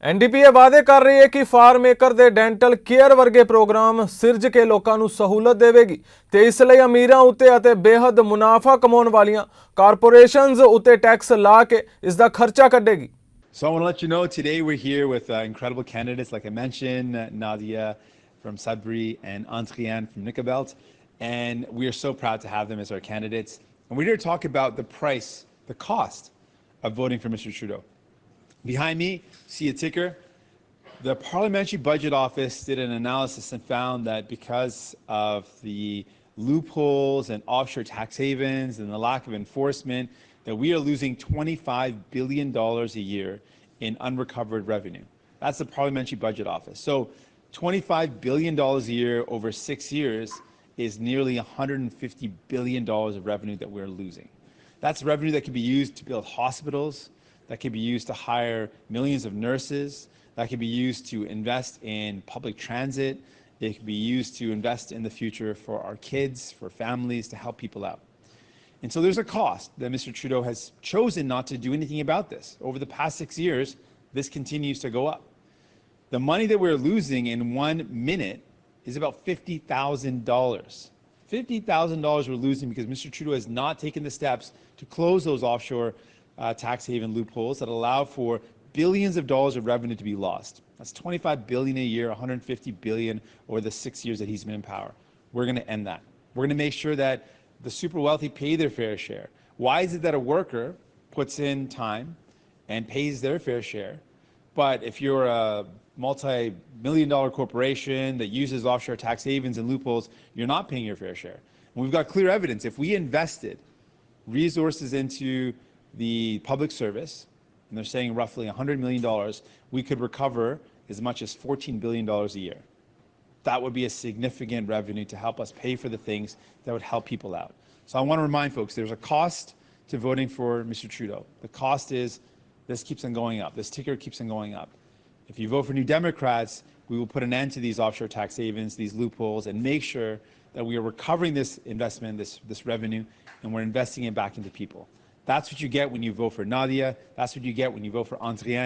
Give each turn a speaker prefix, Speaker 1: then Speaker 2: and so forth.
Speaker 1: एनडीपीए वादे कर रही है कि फार्म मेकर दे डेंटल केयर वर्गे प्रोग्राम सिरज के लोगों को सहूलत देवेगी ते इसलिए अमीरां उत्ते अते बेहद मुनाफा कमाउण वालियां कारपोरेशनस उत्ते टैक्स ला के इसका खर्चा कढेगी।
Speaker 2: So I want to let you know today we're here with incredible candidates, like I mentioned, Nadia from Sudbury and Antriane from Nikabelt. And we are so proud to have them as our candidates. And we're here to talk about the price, the cost of voting for Mr. Trudeau. Behind me, see a ticker. The Parliamentary Budget Office did an analysis and found that because of the loopholes and offshore tax havens and the lack of enforcement, that we are losing $25 billion a year in unrecovered revenue. That's the Parliamentary Budget Office. So $25 billion a year over 6 years is nearly $150 billion of revenue that we're losing. That's revenue that can be used to build hospitals, that can be used to hire millions of nurses, that can be used to invest in public transit, it can be used to invest in the future for our kids, for families, to help people out. And so there's a cost that Mr. Trudeau has chosen not to do anything about this. Over the past 6 years, this continues to go up. The money that we're losing in 1 minute is about $50,000. $50,000 we're losing because Mr. Trudeau has not taken the steps to close those offshore tax haven loopholes that allow for billions of dollars of revenue to be lost. That's $25 billion a year, $150 billion over the 6 years that he's been in power. We're going to end that. We're going to make sure that the super wealthy pay their fair share. Why is it that a worker puts in time and pays their fair share, but if you're a multi-million-dollar corporation that uses offshore tax havens and loopholes, you're not paying your fair share? And we've got clear evidence. If we invested resources into the public service, and they're saying roughly $100 million, we could recover as much as $14 billion a year. That would be a significant revenue to help us pay for the things that would help people out. So I want to remind folks, there's a cost to voting for Mr. Trudeau. The cost is this keeps on going up. This ticker keeps on going up. If you vote for New Democrats, we will put an end to these offshore tax havens, these loopholes, and make sure that we are recovering this investment, this revenue, and we're investing it back into people. That's what you get when you vote for Nadia. That's what you get when you vote for Andrienne.